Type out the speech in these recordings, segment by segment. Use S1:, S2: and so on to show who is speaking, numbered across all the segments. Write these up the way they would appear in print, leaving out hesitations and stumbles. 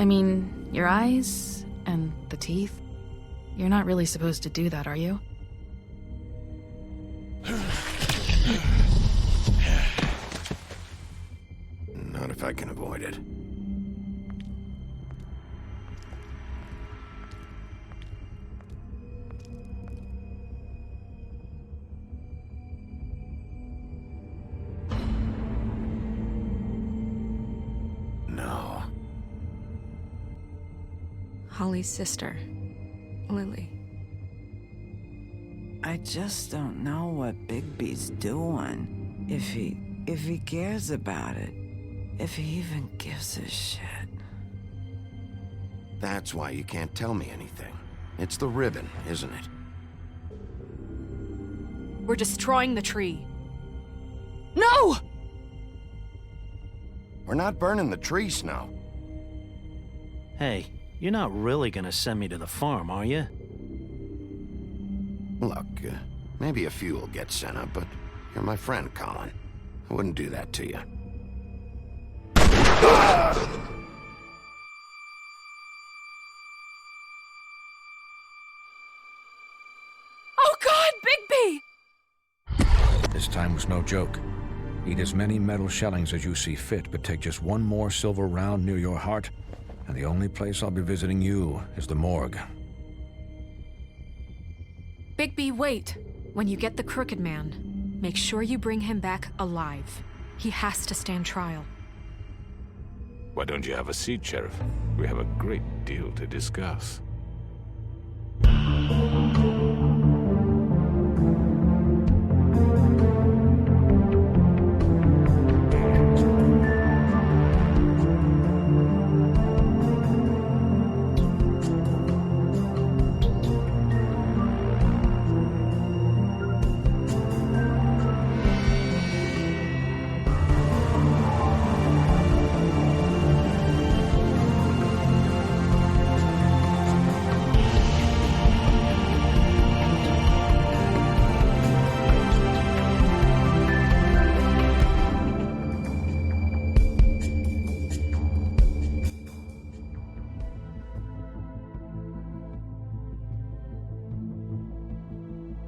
S1: I mean, your eyes and the teeth. You're not really supposed to do that, are you?
S2: Not if I can avoid it. No.
S3: Holly's sister, Lily.
S4: I just don't know what Bigby's doing. If he cares about it. If he even gives a shit.
S2: That's why you can't tell me anything. It's the ribbon, isn't it?
S5: We're destroying the tree.
S1: No!
S2: We're not burning the tree, Snow.
S6: Hey, you're not really gonna send me to the farm, are you?
S2: Look, maybe a few will get sent up, but you're my friend, Colin. I wouldn't do that to you.
S5: Oh God, Bigby!
S7: This time was no joke. Eat as many metal shellings as you see fit, but take just one more silver round near your heart, and the only place I'll be visiting you is the morgue.
S5: Bigby, wait. When you get the Crooked Man, make sure you bring him back alive. He has to stand trial.
S8: Why don't you have a seat, Sheriff? We have a great deal to discuss.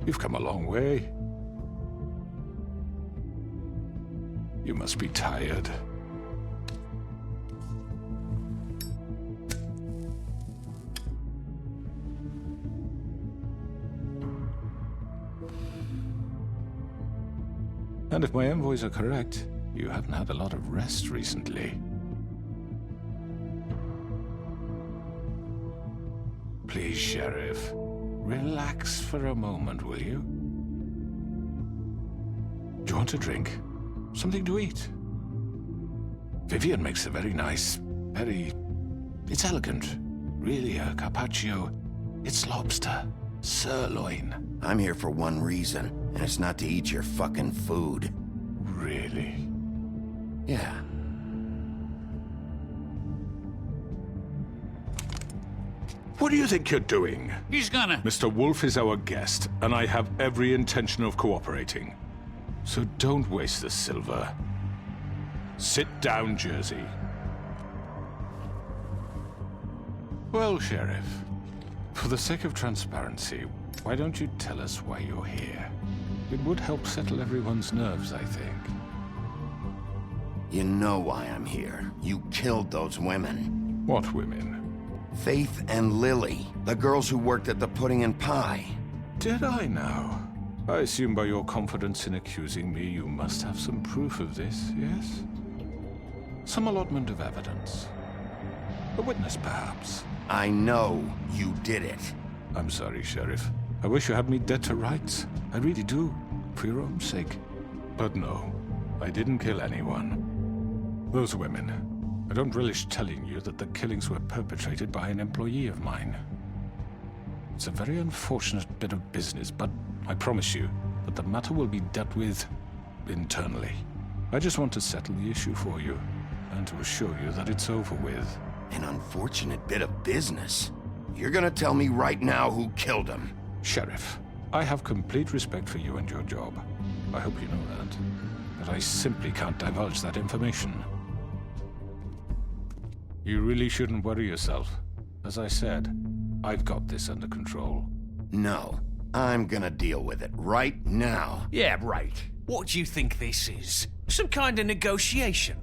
S8: You've come a long way. You must be tired. And if my envoys are correct, you haven't had a lot of rest recently. Please, Sheriff. Relax for a moment, will you? Do you want a drink? Something to eat? Vivian makes a very nice, it's elegant. Really, a carpaccio. It's lobster. Sirloin.
S2: I'm here for one reason, and it's not to eat your fucking food.
S8: Really?
S2: Yeah.
S8: What do you think you're doing?
S9: He's gonna...
S8: Mr. Wolf is our guest, and I have every intention of cooperating. So don't waste the silver. Sit down, Jersey. Well, Sheriff, for the sake of transparency, why don't you tell us why you're here? It would help settle everyone's nerves, I think.
S2: You know why I'm here. You killed those women.
S8: What women?
S2: Faith and Lily, the girls who worked at the Pudding and Pie.
S8: Did I now? I assume by your confidence in accusing me, you must have some proof of this, yes? Some allotment of evidence. A witness, perhaps.
S2: I know you did it.
S8: I'm sorry, Sheriff. I wish you had me dead to rights. I really do, for your own sake. But no, I didn't kill anyone. Those women. I don't relish telling you that the killings were perpetrated by an employee of mine. It's a very unfortunate bit of business, but I promise you that the matter will be dealt with internally. I just want to settle the issue for you, and to assure you that it's over with.
S2: An unfortunate bit of business? You're gonna tell me right now who killed him?
S8: Sheriff, I have complete respect for you and your job. I hope you know that. But I simply can't divulge that information. You really shouldn't worry yourself. As I said, I've got this under control.
S2: No, I'm gonna deal with it right now.
S9: Yeah, right. What do you think this is? Some kind of negotiation?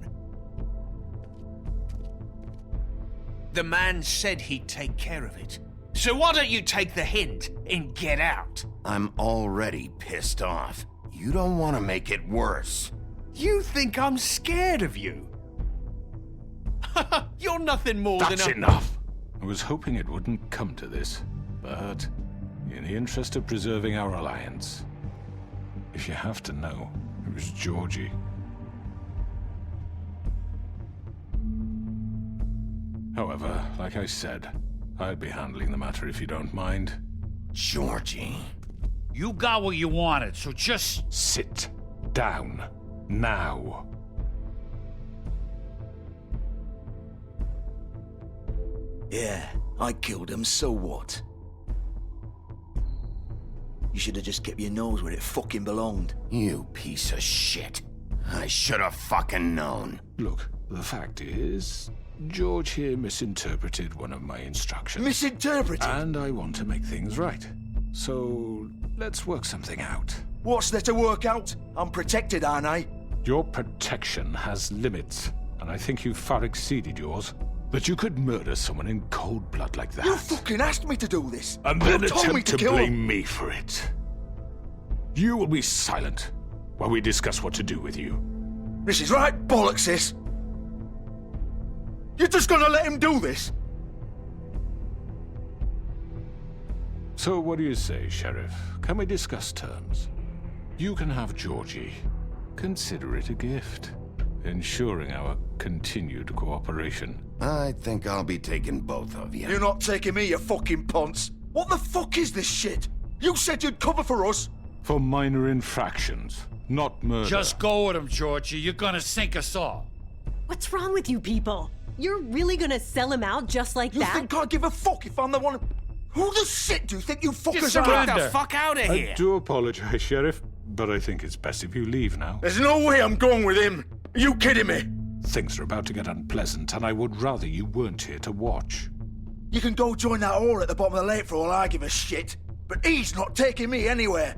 S9: The man said he'd take care of it. So why don't you take the hint and get out?
S2: I'm already pissed off. You don't want to make it worse.
S9: You think I'm scared of you? You're nothing more than
S8: That's enough! I was hoping it wouldn't come to this, but in the interest of preserving our alliance, if you have to know, it was Georgie. However, like I said, I'll be handling the matter if you don't mind.
S2: Georgie.
S10: You got what you wanted, so just...
S8: Sit down. Now.
S11: Yeah, I killed him, so what? You should have just kept your nose where it fucking belonged.
S2: You piece of shit. I should have fucking known.
S8: Look, the fact is, George here misinterpreted one of my instructions.
S11: Misinterpreted?
S8: And I want to make things right. So, let's work something out.
S11: What's there to work out? I'm protected, aren't I?
S8: Your protection has limits, and I think you've far exceeded yours. That you could murder someone in cold blood like that.
S11: You fucking asked me to do this!
S8: And then
S11: you told me
S8: attempt to
S11: kill
S8: blame
S11: him.
S8: me for it. You will be silent while we discuss what to do with you.
S11: This is right bollocks, sis. You're just gonna let him do this?
S8: So what do you say, Sheriff? Can we discuss terms? You can have Georgie. Consider it a gift, ensuring our continued cooperation.
S2: I think I'll be taking both of you.
S11: You're not taking me, you fucking ponce. What the fuck is this shit? You said you'd cover for us.
S8: For minor infractions, not murder.
S10: Just go with him, Georgie. You're gonna sink us all.
S12: What's wrong with you people? You're really gonna sell him out just like
S11: You
S12: that?
S11: think I give a fuck if I'm the one... Who the shit do you think you fuckers
S10: surrender.
S11: are?
S9: Get the fuck out of here!
S8: I do apologize, Sheriff, but I think it's best if you leave now.
S11: There's no way I'm going with him. Are you kidding me?
S8: Things are about to get unpleasant, and I would rather you weren't here to watch.
S11: You can go join that whore at the bottom of the lake for all I give a shit. But he's not taking me anywhere.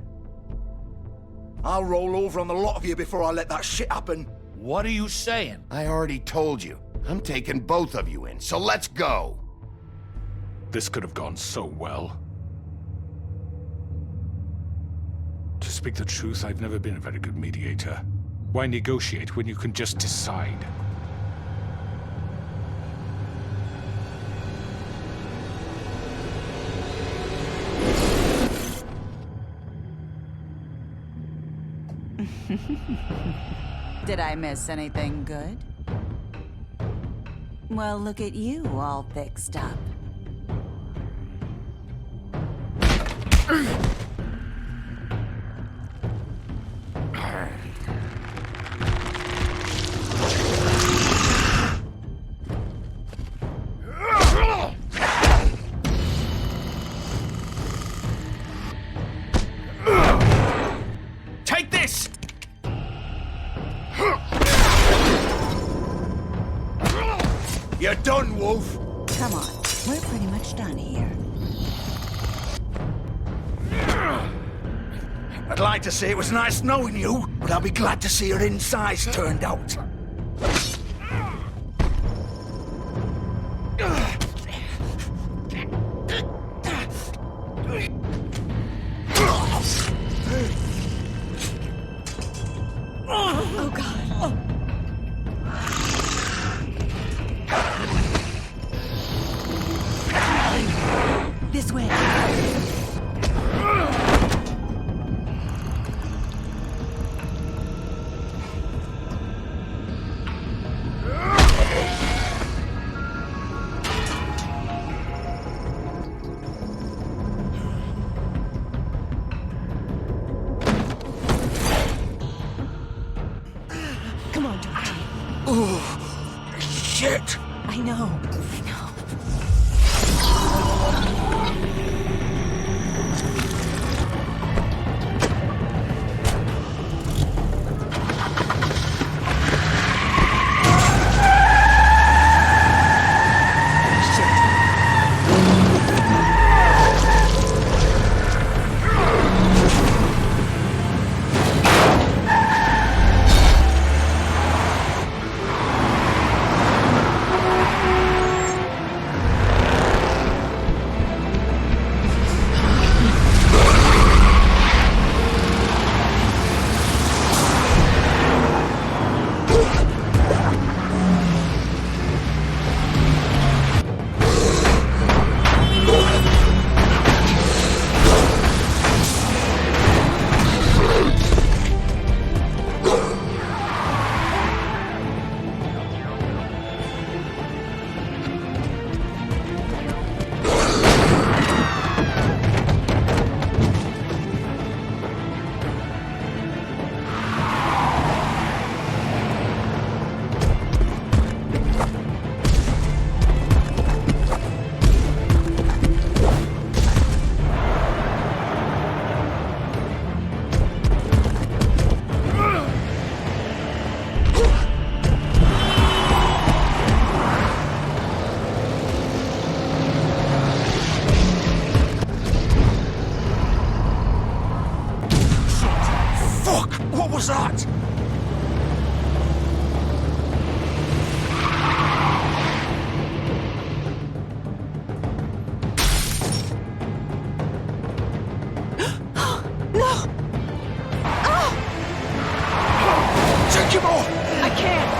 S11: I'll roll over on the lot of you before I let that shit happen.
S10: What are you saying?
S2: I already told you. I'm taking both of you in, so let's go.
S8: This could have gone so well. To speak the truth, I've never been a very good mediator. Why negotiate when you can just decide?
S13: Did I miss anything good? Well, look at you, all fixed up.
S9: Take this!
S11: You're done, Wolf.
S13: Come on, we're pretty much done here.
S11: I'd like to say it was nice knowing you, but I'll be glad to see your insides turned out.
S12: Oh, God. This way. Come on, Georgie.
S11: Oh, shit!
S12: I know.
S11: What's that?
S12: No!
S11: Take him off!
S12: I can't!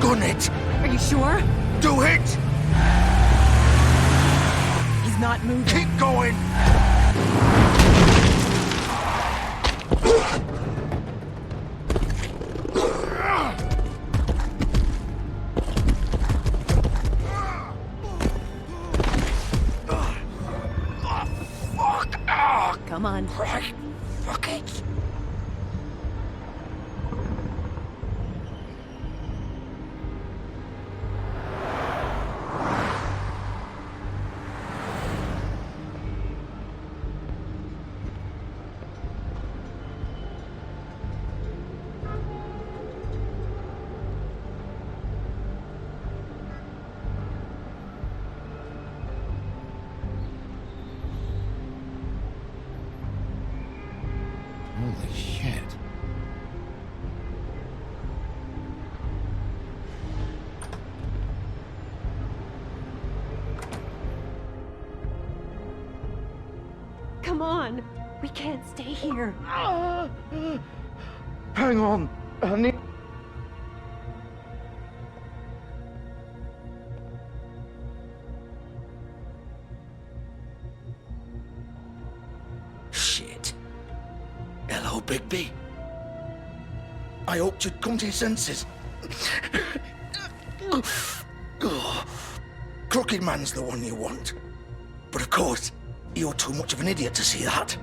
S11: Gun it!
S12: Are you sure?
S11: Do it!
S12: He's not moving.
S11: Keep going!
S12: Come on.
S11: Right. Fuck it.
S2: Holy shit.
S12: Come on. We can't stay here.
S11: Hang on. I need... Shit. Hello, Bigby. I hoped you'd come to your senses. Crooked Man's the one you want. But of course, you're too much of an idiot to see that.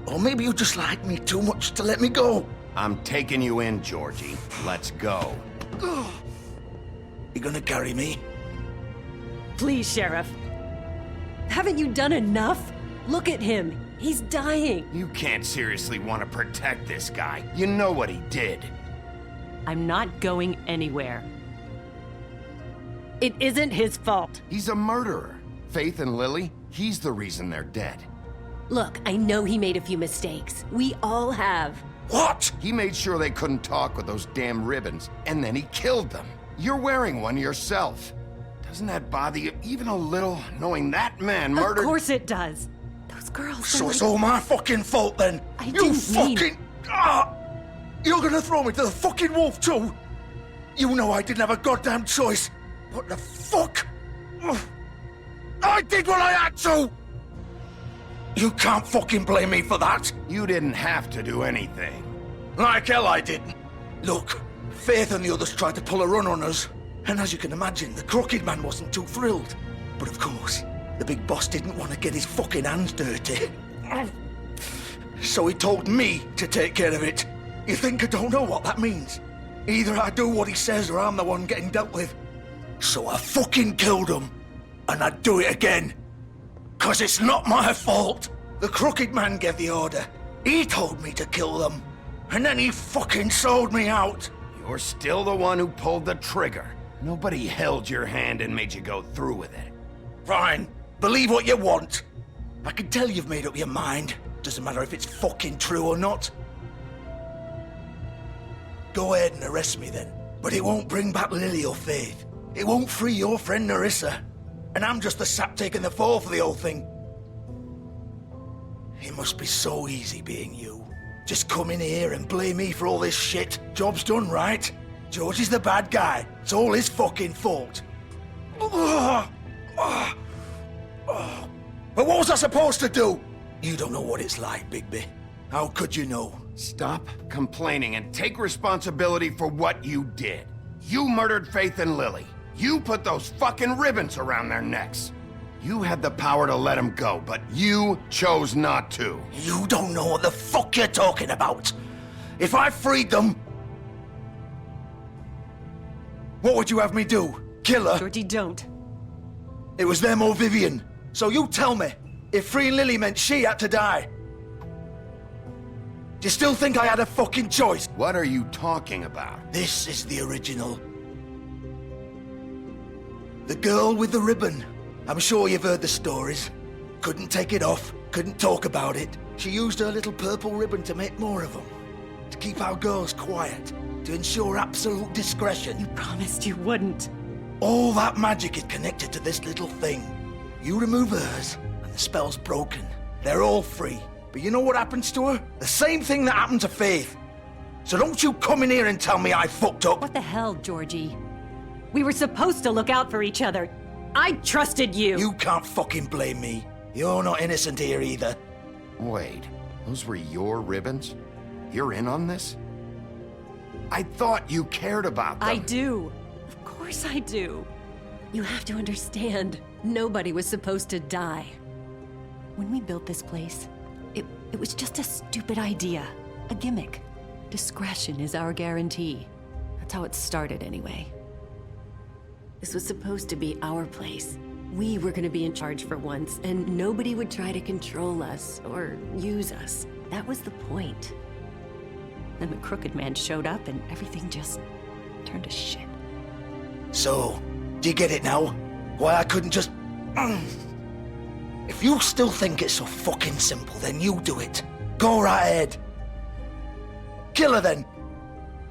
S11: Or maybe you just like me too much to let me go.
S2: I'm taking you in, Georgie. Let's go.
S11: You gonna carry me?
S12: Please, Sheriff. Haven't you done enough? Look at him. He's dying.
S2: You can't seriously want to protect this guy. You know what he did.
S12: I'm not going anywhere. It isn't his fault.
S2: He's a murderer. Faith and Lily, he's the reason they're dead.
S12: Look, I know he made a few mistakes. We all have.
S2: What? He made sure they couldn't talk with those damn ribbons, and then he killed them. You're wearing one yourself. Doesn't that bother you even a little, knowing that man murdered...
S12: Of course it does. Those girls...
S11: So it's all my fucking fault then?
S12: I
S11: You
S12: didn't
S11: fucking...
S12: mean...
S11: You're gonna throw me to the fucking wolf too? You know I didn't have a goddamn choice. What the fuck? I did what I had to! You can't fucking blame me for that.
S2: You didn't have to do anything.
S11: Like hell I didn't. Look, Faith and the others tried to pull a run on us. And as you can imagine, the Crooked Man wasn't too thrilled. But of course, the big boss didn't want to get his fucking hands dirty. So he told me to take care of it. You think I don't know what that means? Either I do what he says or I'm the one getting dealt with. So I fucking killed him. And I'd do it again. 'Cause it's not my fault. The Crooked Man gave the order. He told me to kill them. And then he fucking sold me out.
S2: You're still the one who pulled the trigger. Nobody held your hand and made you go through with it.
S11: Fine. Believe what you want. I can tell you've made up your mind. Doesn't matter if it's fucking true or not. Go ahead and arrest me then. But it won't bring back Lily or Faith. It won't free your friend Nerissa. And I'm just the sap taking the fall for the whole thing. It must be so easy being you. Just come in here and blame me for all this shit. Job's done, right? George is the bad guy. It's all his fucking fault. But what was I supposed to do? You don't know what it's like, Bigby. How could you know?
S2: Stop complaining and take responsibility for what you did. You murdered Faith and Lily. You put those fucking ribbons around their necks. You had the power to let them go, but you chose not to.
S11: You don't know what the fuck you're talking about. If I freed them... What would you have me do? Kill her?
S12: Georgie, don't.
S11: It was them or Vivian. So you tell me, if freeing Lily meant she had to die, do you still think I had a fucking choice?
S2: What are you talking about?
S11: This is the original. The girl with the ribbon. I'm sure you've heard the stories. Couldn't take it off, couldn't talk about it. She used her little purple ribbon to make more of them. To keep our girls quiet. To ensure absolute discretion.
S12: You promised you wouldn't.
S11: All that magic is connected to this little thing. You remove hers, and the spell's broken. They're all free. But you know what happens to her? The same thing that happened to Faith. So don't you come in here and tell me I fucked up.
S12: What the hell, Georgie? We were supposed to look out for each other. I trusted you.
S11: You can't fucking blame me. You're not innocent here either.
S2: Wait, those were your ribbons? You're in on this? I thought you cared about them.
S12: I do. Of course I do. You have to understand, nobody was supposed to die. When we built this place, it was just a stupid idea. A gimmick. Discretion is our guarantee. That's how it started anyway. This was supposed to be our place. We were gonna be in charge for once, and nobody would try to control us or use us. That was the point. Then the crooked man showed up and everything just turned to shit.
S11: So, do you get it now? Why I couldn't just... If you still think it's so fucking simple, then you do it. Go right ahead. Kill her then.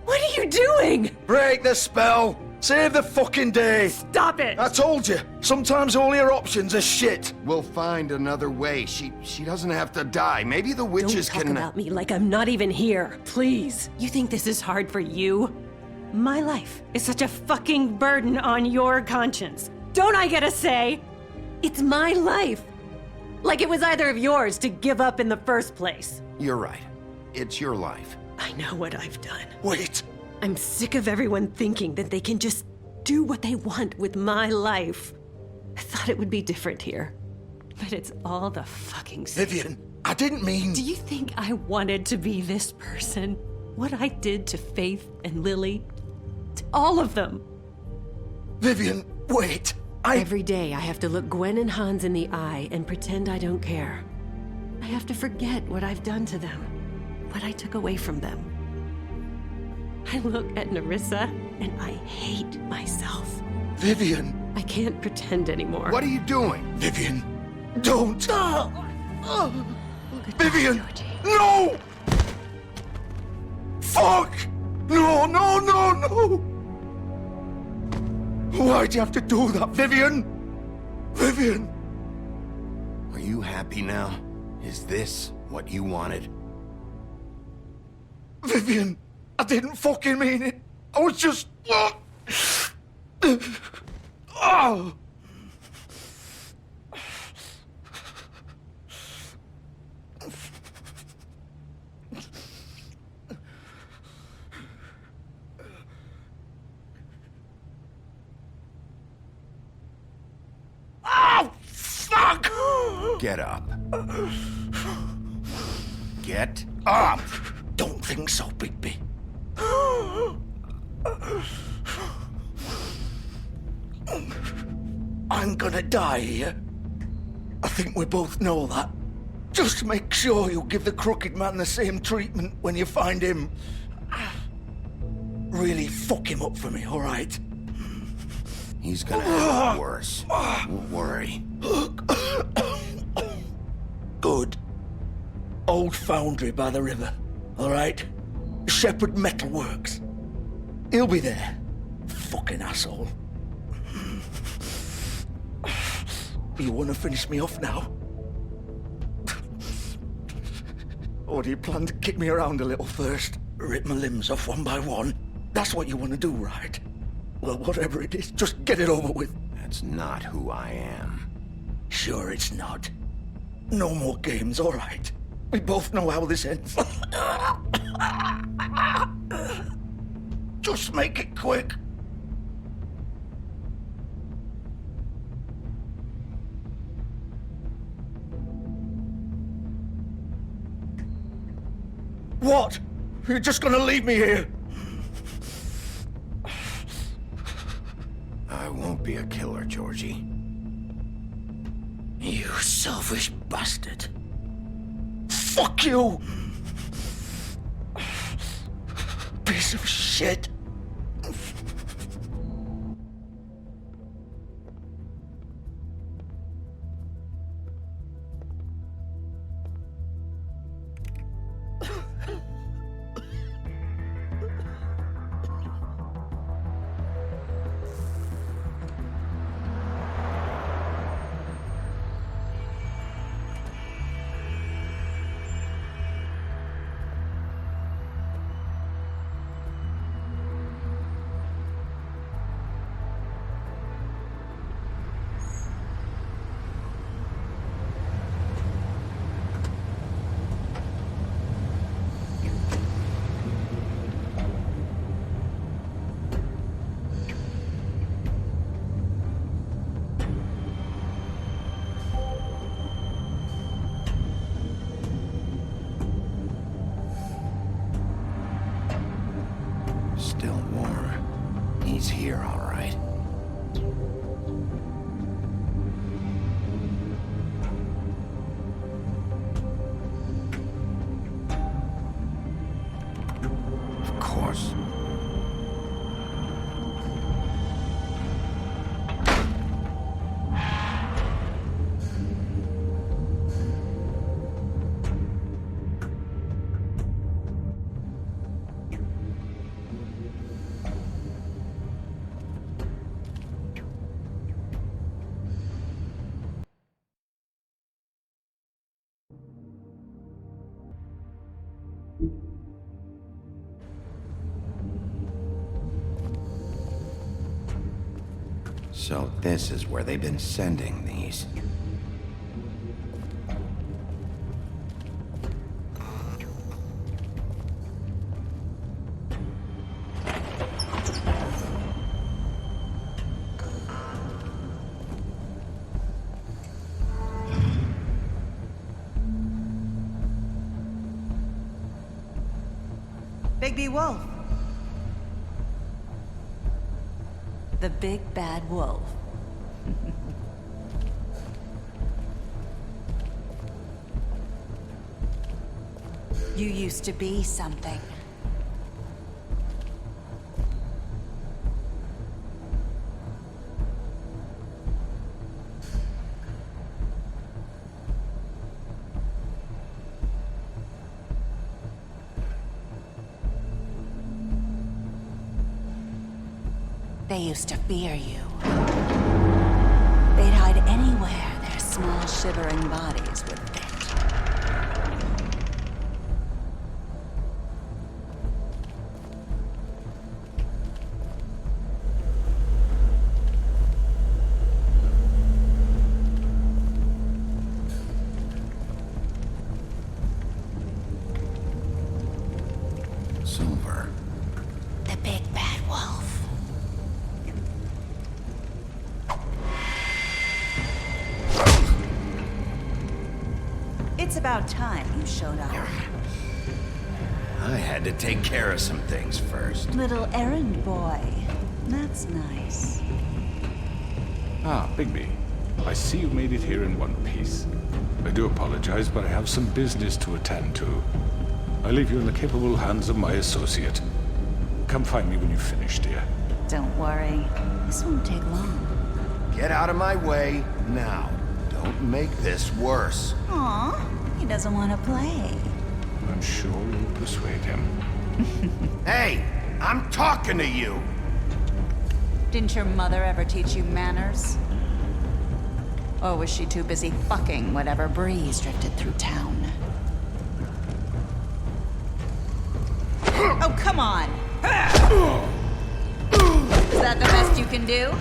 S12: What are you doing?
S11: Break the spell. Save the fucking day.
S12: Stop it.
S11: I told you. Sometimes all your options are shit.
S2: We'll find another way. She doesn't have to die. Maybe the witches
S12: Don't talk
S2: can...
S12: about me like I'm not even here. Please. You think this is hard for you? My life is such a fucking burden on your conscience. Don't I get a say? It's my life. Like it was either of yours to give up in the first place.
S2: You're right. It's your life.
S12: I know what I've done.
S11: Wait.
S12: I'm sick of everyone thinking that they can just do what they want with my life. I thought it would be different here. But it's all the fucking same.
S11: Vivian, I didn't mean...
S12: Do you think I wanted to be this person? What I did to Faith and Lily? To all of them.
S11: Vivian, wait.
S12: Every day I have to look Gwen and Hans in the eye and pretend I don't care. I have to forget what I've done to them. What I took away from them. I look at Nerissa and I hate myself.
S11: Vivian.
S12: I can't pretend anymore.
S2: What are you doing?
S11: Vivian, don't. Vivian,
S12: Georgie.
S11: no! Fuck! No, no, no, no! Why'd you have to do that, Vivian? Vivian!
S2: Are you happy now? Is this what you wanted?
S11: Vivian, I didn't fucking mean it. I was just... Oh. Oh, fuck!
S2: Get up. Get up!
S11: Don't think so, Bigby. I'm gonna die here. I think we both know that. Just make sure you give the crooked man the same treatment when you find him. Really fuck him up for me, all right?
S2: He's gonna have it worse. Don't worry.
S11: Good. Old foundry by the river, all right? Shepherd Metalworks. He'll be there. Fucking asshole. You want to finish me off now? Or do you plan to kick me around a little first? Rip my limbs off one by one? That's what you want to do, right? Well, whatever it is, just get it over with.
S2: That's not who I am.
S11: Sure it's not. No more games, all right? We both know how this ends. Just make it quick. What? You're just gonna leave me here?
S2: I won't be a killer, Georgie.
S11: You selfish bastard. Fuck you! Piece of shit.
S2: Still warm. He's here, all right. Of course. So this is where they've been sending these.
S13: Bigby Wolf. The big bad wolf. You used to be something. They used to fear you. They'd hide anywhere their small, shivering bodies would fit.
S2: Silver.
S13: The big bad wolf. It's about time you showed up.
S2: I had to take care of some things first.
S13: Little errand boy. That's nice.
S8: Ah, Bigby. I see you made it here in one piece. I do apologize, but I have some business to attend to. I leave you in the capable hands of my associate. Come find me when you've finished, dear.
S13: Don't worry. This won't take long.
S2: Get out of my way now. Don't make this worse.
S13: Aw, he doesn't want to play.
S8: I'm sure you'll persuade him.
S2: Hey, I'm talking to you!
S13: Didn't your mother ever teach you manners? Or was she too busy fucking whatever breeze drifted through town? Oh, come on! Is that the best you can do?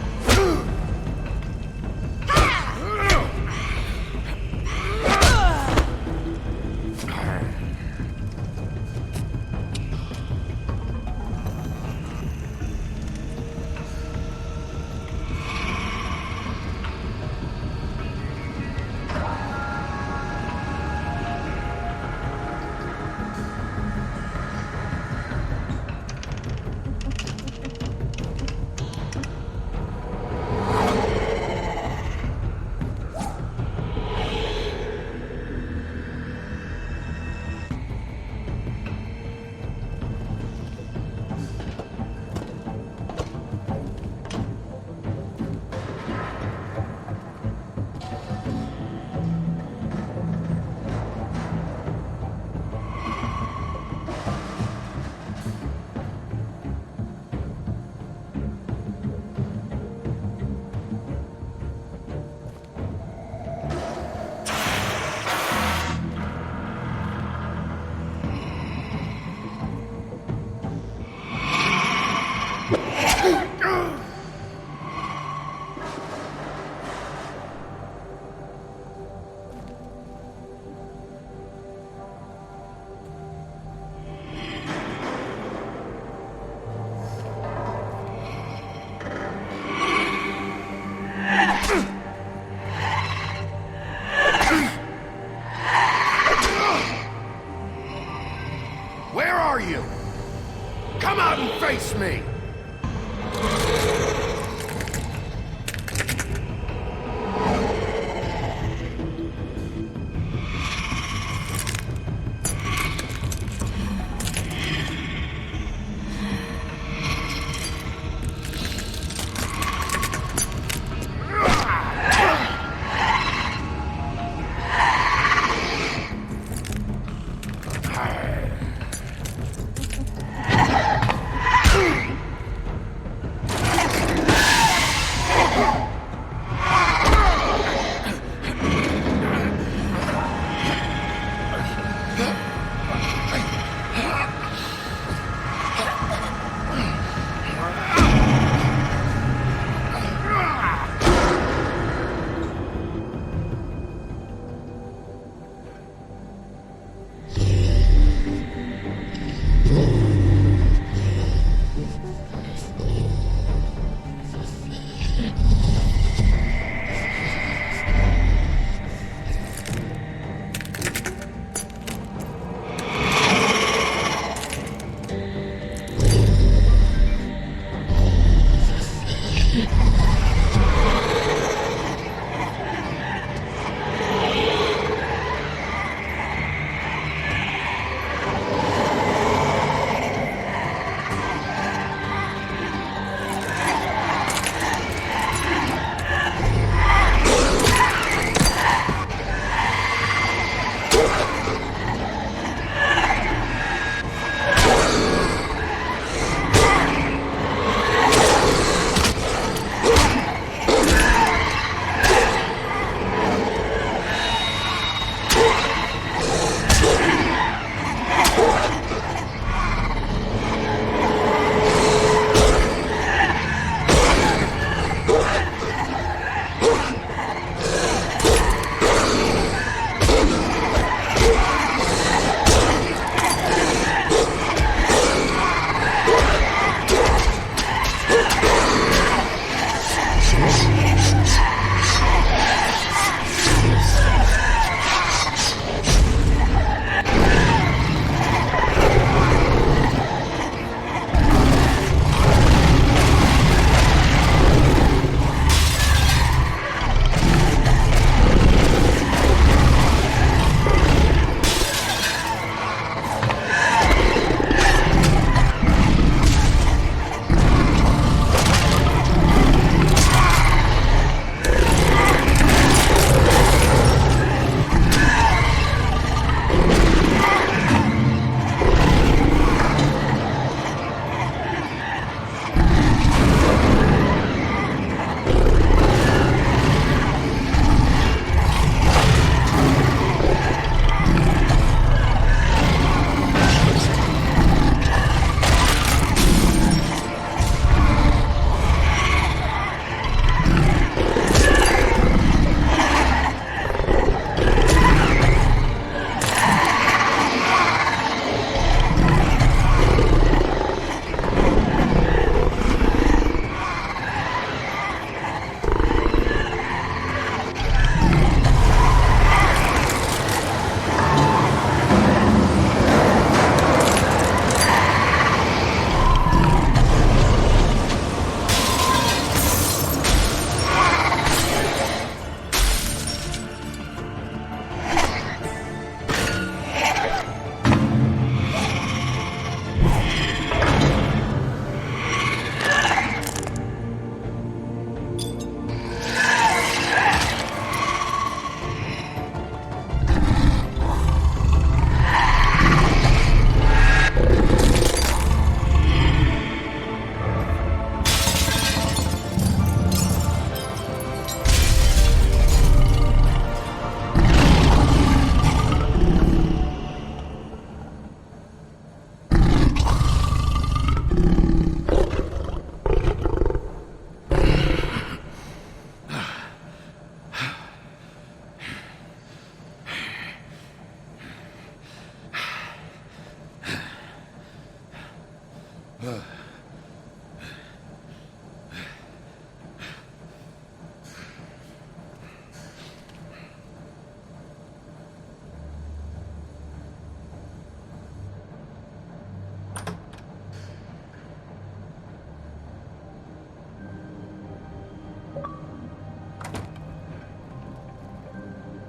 S2: Come out and face me!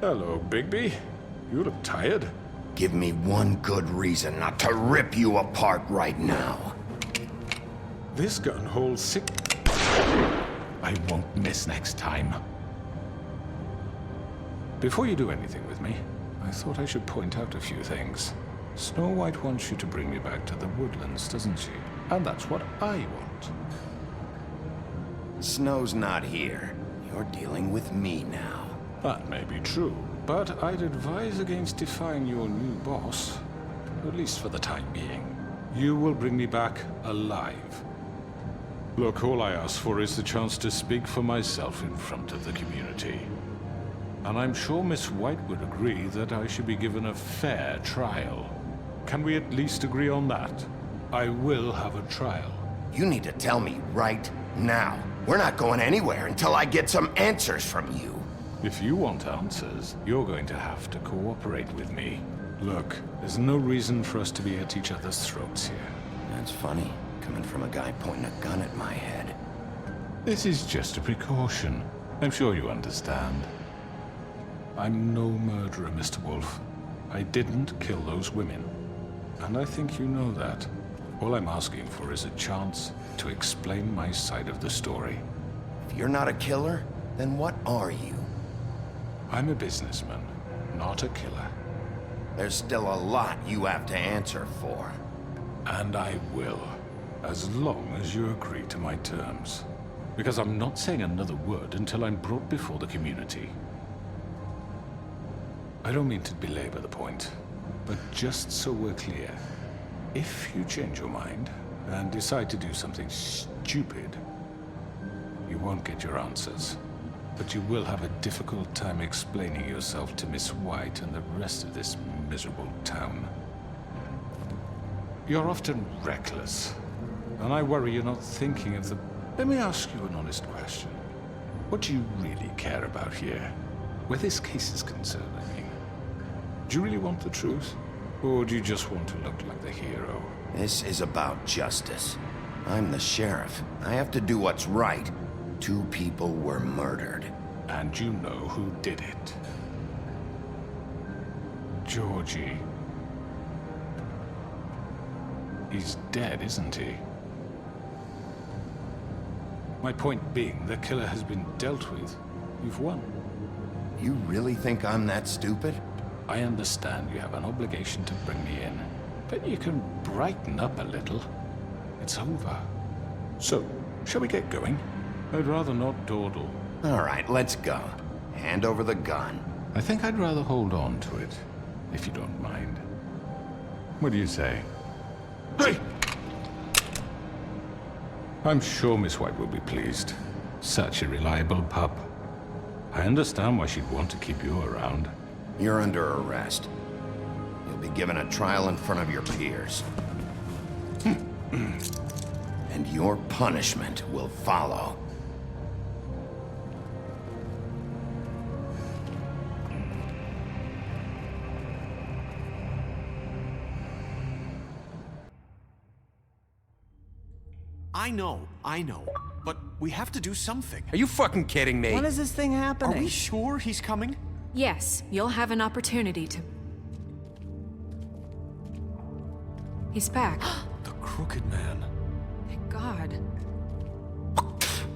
S8: Hello, Bigby. You look tired.
S2: Give me one good reason not to rip you apart right now.
S8: This gun holds 6... I won't miss next time. Before you do anything with me, I thought I should point out a few things. Snow White wants you to bring me back to the woodlands, doesn't she? And that's what I want.
S2: Snow's not here. You're dealing with me now.
S8: That may be true, but I'd advise against defying your new boss, at least for the time being. You will bring me back alive. Look, all I ask for is the chance to speak for myself in front of the community. And I'm sure Miss White would agree that I should be given a fair trial. Can we at least agree on that? I will have a trial.
S2: You need to tell me right now. We're not going anywhere until I get some answers from you.
S8: If you want answers, you're going to have to cooperate with me. Look, there's no reason for us to be at each other's throats here.
S2: That's funny, coming from a guy pointing a gun at my head.
S8: This is just a precaution. I'm sure you understand. I'm no murderer, Mr. Wolf. I didn't kill those women. And I think you know that. All I'm asking for is a chance to explain my side of the story.
S2: If you're not a killer, then what are you?
S8: I'm a businessman, not a killer.
S2: There's still a lot you have to answer for.
S8: And I will, as long as you agree to my terms. Because I'm not saying another word until I'm brought before the community. I don't mean to belabor the point, but just so we're clear, if you change your mind and decide to do something stupid, you won't get your answers. But you will have a difficult time explaining yourself to Miss White and the rest of this miserable town. You're often reckless, and I worry you're not thinking of the... Let me ask you an honest question. What do you really care about here? Where this case is concerned, I mean. Do you really want the truth? Or do you just want to look like the hero?
S2: This is about justice. I'm the sheriff. I have to do what's right. 2 people were murdered.
S8: And you know who did it. Georgie. He's dead, isn't he? My point being, the killer has been dealt with. You've won.
S2: You really think I'm that stupid?
S8: I understand you have an obligation to bring me in, but you can brighten up a little. It's over. So, shall we get going? I'd rather not dawdle.
S2: All right, let's go. Hand over the gun.
S8: I think I'd rather hold on to it, if you don't mind. What do you say? Hey! I'm sure Miss White will be pleased. Such a reliable pup. I understand why she'd want to keep you around.
S2: You're under arrest. You'll be given a trial in front of your peers. And your punishment will follow.
S14: I know. But we have to do something.
S9: Are you fucking kidding me?
S4: When is this thing happening?
S14: Are we sure he's coming?
S5: Yes, you'll have an opportunity to... He's back.
S14: The Crooked Man.
S5: Thank God.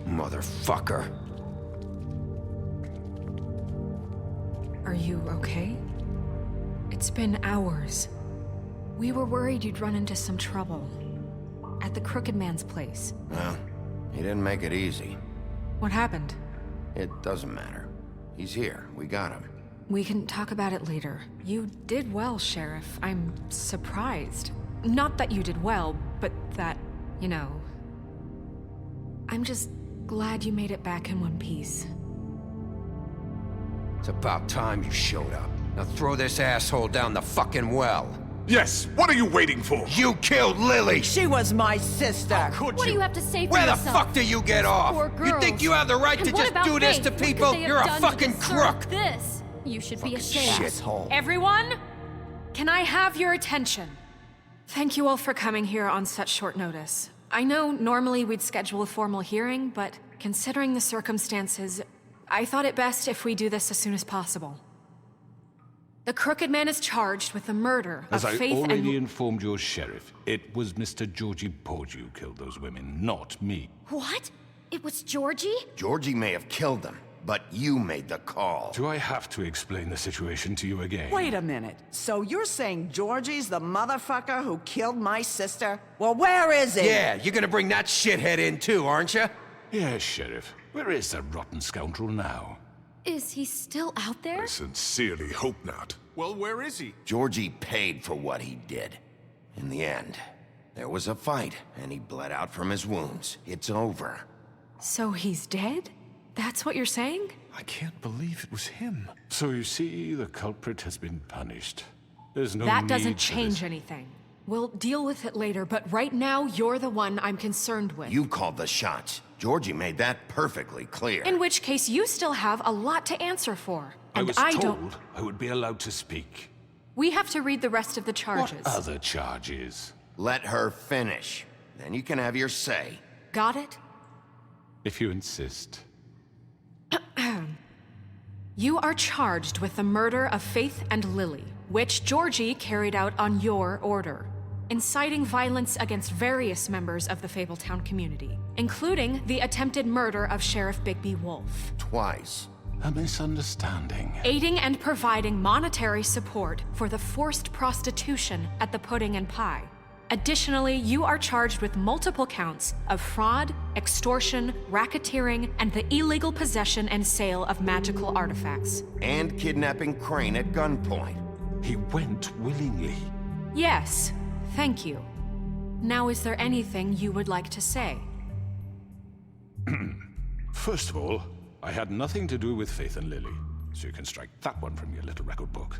S2: Motherfucker.
S5: Are you okay? It's been hours. We were worried you'd run into some trouble. At the Crooked Man's place.
S2: Well, he didn't make it easy.
S5: What happened?
S2: It doesn't matter. He's here. We got him.
S5: We can talk about it later. You did well, Sheriff. I'm surprised. Not that you did well, but that, you know... I'm just glad you made it back in one piece.
S9: It's about time you showed up. Now throw this asshole down the fucking well.
S10: Yes, what are you waiting for?
S9: You killed Lily!
S4: She was my sister!
S9: How could
S12: What do you have to say for
S9: Where
S12: yourself?
S9: the fuck do you get off?
S12: Poor
S9: You
S12: girls.
S9: think you have the right to
S12: And what
S9: just
S12: about
S9: do this
S12: Faith?
S9: to
S12: What could
S9: people?
S12: they have
S9: You're a
S12: done to
S9: fucking
S12: deserve
S9: crook!
S12: This. You should be ashamed.
S2: Shithole.
S5: Everyone, can I have your attention? Thank you all for coming here on such short notice. I know normally we'd schedule a formal hearing, but considering the circumstances, I thought it best if we do this as soon as possible. The Crooked Man is charged with the murder
S8: As
S5: of
S8: I
S5: Faith
S8: already
S5: and...
S8: informed your sheriff, it was Mr. Georgie Porgy who killed those women, not me.
S15: What? It was Georgie?
S2: Georgie may have killed them, but you made the call.
S8: Do I have to explain the situation to you again?
S4: Wait a minute. So you're saying Georgie's the motherfucker who killed my sister? Well, where is he?
S16: Yeah, you're gonna bring that shithead in too, aren't you?
S8: Yes, Sheriff. Where is the rotten scoundrel now?
S15: Is he still out there?
S10: I sincerely hope not.
S14: Well, where is he?
S2: Georgie paid for what he did. In the end, there was a fight, and he bled out from his wounds. It's over.
S5: So he's dead? That's what you're saying?
S8: I can't believe it was him. So you see, the culprit has been punished. There's no
S5: That
S8: need
S5: doesn't
S8: for
S5: change
S8: this.
S5: anything. We'll deal with it later, but right now, you're the one I'm concerned with.
S2: You called the shots. Georgie made that perfectly clear.
S5: In which case, you still have a lot to answer for.
S8: I
S5: And
S8: was
S5: I
S8: told
S5: don't...
S8: I would be allowed to speak.
S5: We have to read the rest of the charges.
S8: What other charges?
S2: Let her finish. Then you can have your say.
S5: Got it?
S8: If you insist.
S5: You are charged with the murder of Faith and Lily, which Georgie carried out on your order, inciting violence against various members of the Fabletown community, including the attempted murder of Sheriff Bigby Wolf.
S2: Twice.
S8: A misunderstanding.
S5: Aiding and providing monetary support for the forced prostitution at the Pudding and Pie. Additionally, you are charged with multiple counts of fraud, extortion, racketeering, and the illegal possession and sale of magical artifacts.
S2: And kidnapping Crane at gunpoint.
S8: He went willingly.
S5: Yes, thank you. Now, is there anything you would like to say?
S8: First of all, I had nothing to do with Faith and Lily, so you can strike that one from your little record book.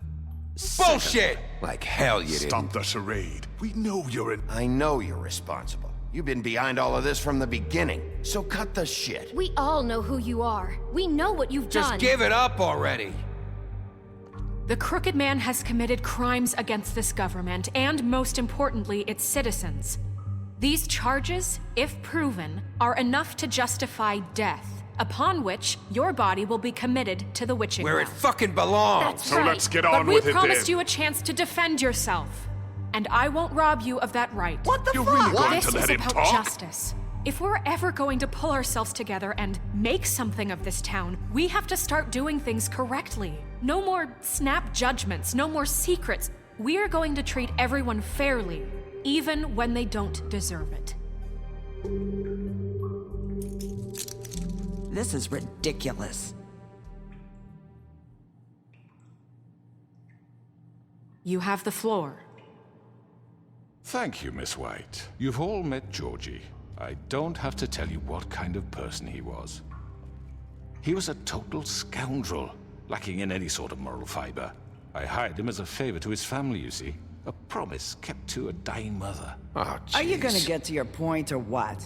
S16: Bullshit! Like hell you didn't.
S10: Stop the charade. We know you're an...
S2: I know you're responsible. You've been behind all of this from the beginning, so cut the shit.
S15: We all know who you are. We know what you've done.
S16: Just give it up already.
S5: The Crooked Man has committed crimes against this government, and most importantly, its citizens. These charges, if proven, are enough to justify death, upon which your body will be committed to the witching
S16: Where it
S5: well.
S16: fucking belongs.
S15: That's
S10: So
S15: right.
S10: let's get on
S5: But
S10: with
S5: we
S10: it
S5: promised
S10: then.
S5: you a chance to defend yourself, and I won't rob you of that right.
S4: What the
S10: You're
S4: fuck?
S10: really going
S5: This
S10: to
S5: is
S10: let him
S5: about
S10: talk?
S5: justice. If we're ever going to pull ourselves together and make something of this town, we have to start doing things correctly. No more snap judgments, no more secrets. We are going to treat everyone fairly, even when they don't deserve it.
S4: This is ridiculous.
S5: You have the floor.
S8: Thank you, Miss White. You've all met Georgie. I don't have to tell you what kind of person he was. He was a total scoundrel, lacking in any sort of moral fiber. I hired him as a favor to his family, you see. A promise kept to a dying mother.
S2: Oh,
S4: Are you
S2: jeez.
S4: gonna get to your point or what?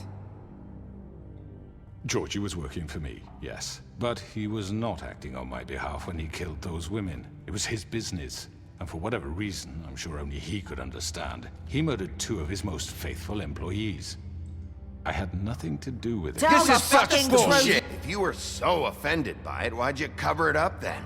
S8: Georgie was working for me, yes. But he was not acting on my behalf when he killed those women. It was his business. And for whatever reason, I'm sure only he could understand, he murdered 2 of his most faithful employees. I had nothing to do with it.
S4: Tell
S2: This
S4: the
S2: is such
S4: fucking
S2: bullshit. If you were so offended by it, why'd you cover it up then?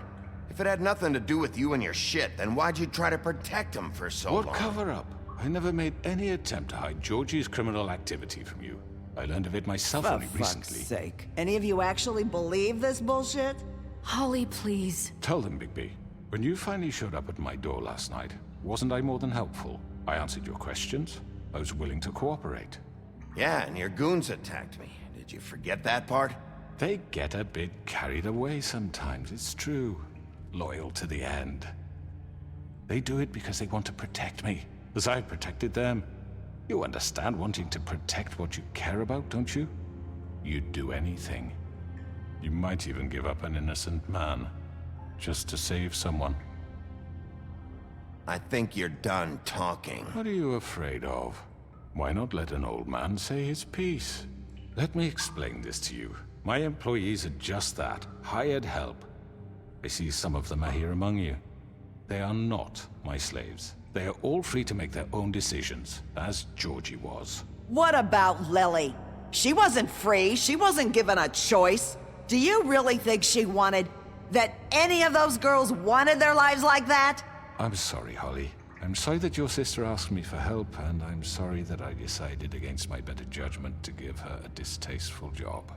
S2: If it had nothing to do with you and your shit, then why'd you try to protect him for so long?
S8: What cover-up? I never made any attempt to hide Georgie's criminal activity from you. I learned of it myself
S4: For
S8: only
S4: fuck's
S8: recently.
S4: sake. Any of you actually believe this bullshit?
S5: Holly, please.
S8: Tell them, Bigby. When you finally showed up at my door last night, wasn't I more than helpful? I answered your questions. I was willing to cooperate.
S2: Yeah, and your goons attacked me. Did you forget that part?
S8: They get a bit carried away sometimes, it's true. Loyal to the end. They do it because they want to protect me, as I've protected them. You understand wanting to protect what you care about, don't you? You'd do anything. You might even give up an innocent man, just to save someone.
S2: I think you're done talking.
S8: What are you afraid of? Why not let an old man say his piece? Let me explain this to you. My employees are just that, hired help. I see some of them are here among you. They are not my slaves. They are all free to make their own decisions, as Georgie was.
S4: What about Lily? She wasn't free. She wasn't given a choice. Do you really think she wanted
S17: That any of those girls wanted their lives like that?
S8: I'm sorry, Holly. I'm sorry that your sister asked me for help, and I'm sorry that I decided against my better judgment to give her a distasteful job.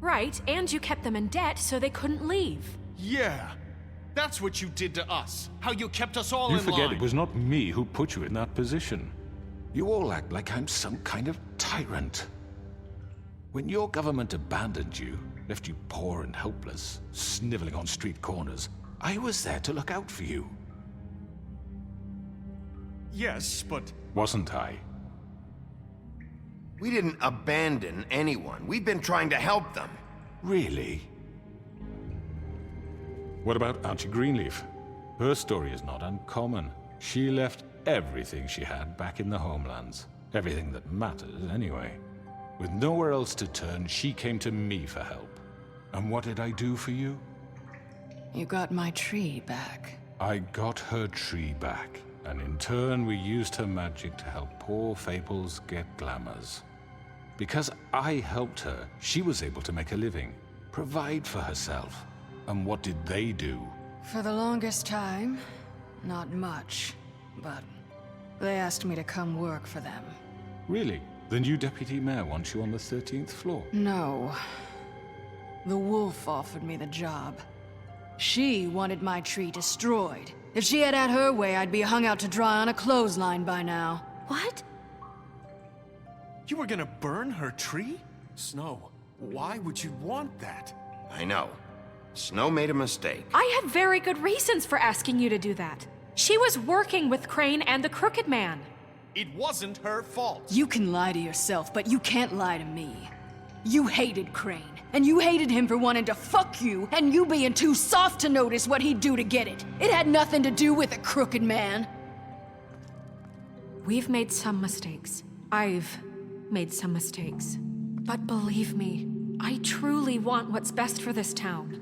S5: Right, and you kept them in debt so they couldn't leave.
S14: Yeah. That's what you did to us. How you kept us all in line.
S8: You forget it was not me who put you in that position. You all act like I'm some kind of tyrant. When your government abandoned you, left you poor and helpless, sniveling on street corners, I was there to look out for you.
S14: Yes, but...
S8: Wasn't I?
S2: We didn't abandon anyone. We've been trying to help them.
S8: Really? What about Auntie Greenleaf? Her story is not uncommon. She left everything she had back in the homelands. Everything that mattered, anyway. With nowhere else to turn, she came to me for help. And what did I do for you?
S1: You got my tree back.
S8: I got her tree back. And in turn, we used her magic to help poor Fables get glamours. Because I helped her, she was able to make a living, provide for herself. And what did they do?
S1: For the longest time, not much, but they asked me to come work for them.
S8: Really? The new deputy mayor wants you on the 13th floor?
S1: No. The wolf offered me the job. She wanted my tree destroyed. If she had her way, I'd be hung out to dry on a clothesline by now.
S15: What?
S14: You were gonna burn her tree? Snow, why would you want that?
S2: I know. Snow made a mistake.
S5: I had very good reasons for asking you to do that. She was working with Crane and the Crooked Man.
S14: It wasn't her fault.
S1: You can lie to yourself, but you can't lie to me. You hated Crane, and you hated him for wanting to fuck you, and you being too soft to notice what he'd do to get it. It had nothing to do with the Crooked Man.
S5: We've made some mistakes. I've made some mistakes. But believe me, I truly want what's best for this town.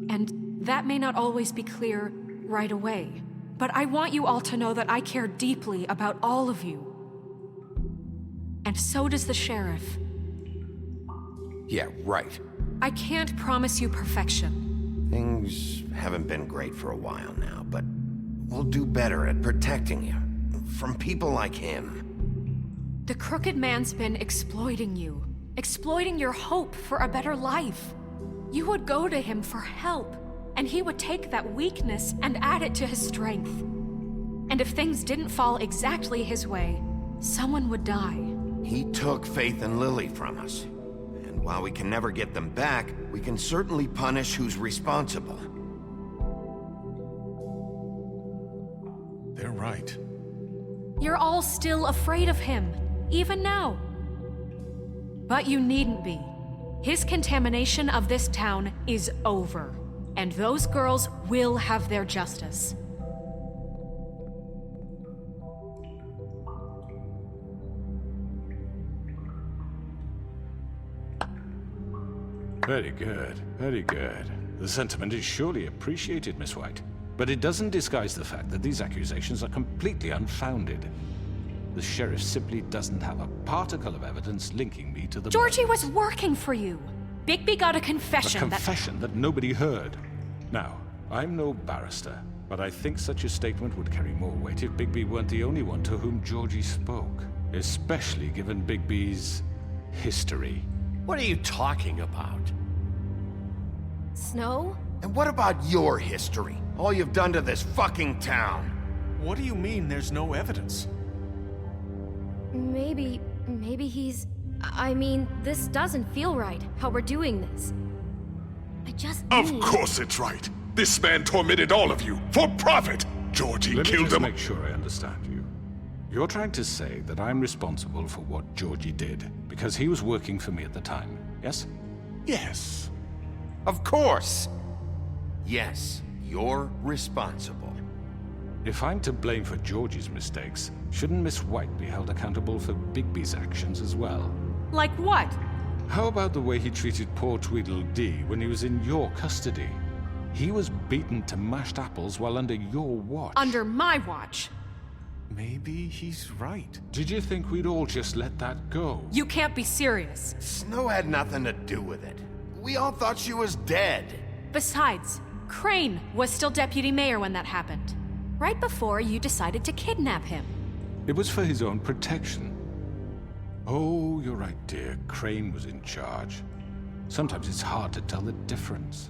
S5: And that may not always be clear right away, but I want you all to know that I care deeply about all of you. And so does the sheriff.
S16: Yeah, right.
S5: I can't promise you perfection.
S2: Things haven't been great for a while now, but we'll do better at protecting you from people like him.
S5: The Crooked Man's been exploiting you, exploiting your hope for a better life. You would go to him for help, and he would take that weakness and add it to his strength. And if things didn't fall exactly his way, someone would die.
S2: He took Faith and Lily from us. And while we can never get them back, we can certainly punish who's responsible.
S14: They're right.
S5: You're all still afraid of him, even now. But you needn't be. His contamination of this town is over, and those girls will have their justice.
S8: Very good, very good. The sentiment is surely appreciated, Miss White. But it doesn't disguise the fact that these accusations are completely unfounded. The sheriff simply doesn't have a particle of evidence linking me to the
S5: Georgie
S8: murders.
S5: was working for you. Bigby got a confession
S8: A confession that nobody heard. Now, I'm no barrister, but I think such a statement would carry more weight if Bigby weren't the only one to whom Georgie spoke. Especially given Bigby's history.
S14: What are you talking about?
S15: Snow?
S2: And what about your history? All you've done to this fucking town?
S14: What do you mean there's no evidence?
S15: Maybe he's... I mean, this doesn't feel right, how we're doing this. I just
S10: Of
S15: need...
S10: course it's right. This man tormented all of you, for profit. Georgie
S8: Let me
S10: killed
S8: just
S10: him.
S8: make sure I understand you. You're trying to say that I'm responsible for what Georgie did, because he was working for me at the time, yes?
S10: Yes.
S2: Of course. Yes, you're responsible.
S8: If I'm to blame for Georgie's mistakes, shouldn't Miss White be held accountable for Bigby's actions as well?
S5: Like what?
S8: How about the way he treated poor Tweedledee when he was in your custody? He was beaten to mashed apples while under your watch.
S5: Under my watch.
S14: Maybe he's right.
S8: Did you think we'd all just let that go?
S5: You can't be serious.
S2: Snow had nothing to do with it. We all thought she was dead.
S5: Besides, Crane was still deputy mayor when that happened. Right before you decided to kidnap him.
S8: It was for his own protection. Oh, you're right, dear. Crane was in charge. Sometimes it's hard to tell the difference.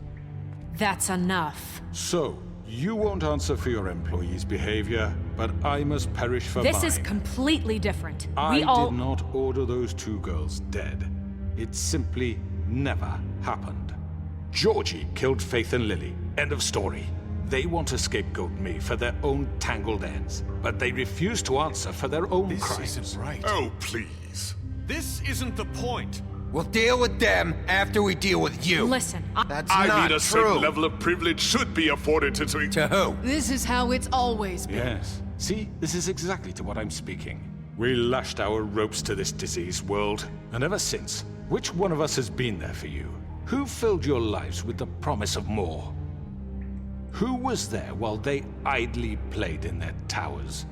S5: That's enough.
S8: So, you won't answer for your employees' behavior, but I must perish for mine.
S5: This is completely different.
S8: I
S5: We all...
S8: did not order those 2 girls dead. It simply never happened. Georgie killed Faith and Lily. End of story. They want to scapegoat me for their own tangled ends, but they refuse to answer for their own crimes.
S14: This isn't right.
S10: Oh, please.
S14: This isn't the point.
S16: We'll deal with them after we deal with you.
S5: Listen,
S2: That's
S10: I
S2: not
S10: mean, a
S2: true.
S10: certain level of privilege should be afforded to...
S16: To who?
S1: This is how it's always been.
S8: Yes. See, this is exactly to what I'm speaking. We lashed our ropes to this diseased world, and ever since, which one of us has been there for you? Who filled your lives with the promise of more? Who was there while they idly played in their towers,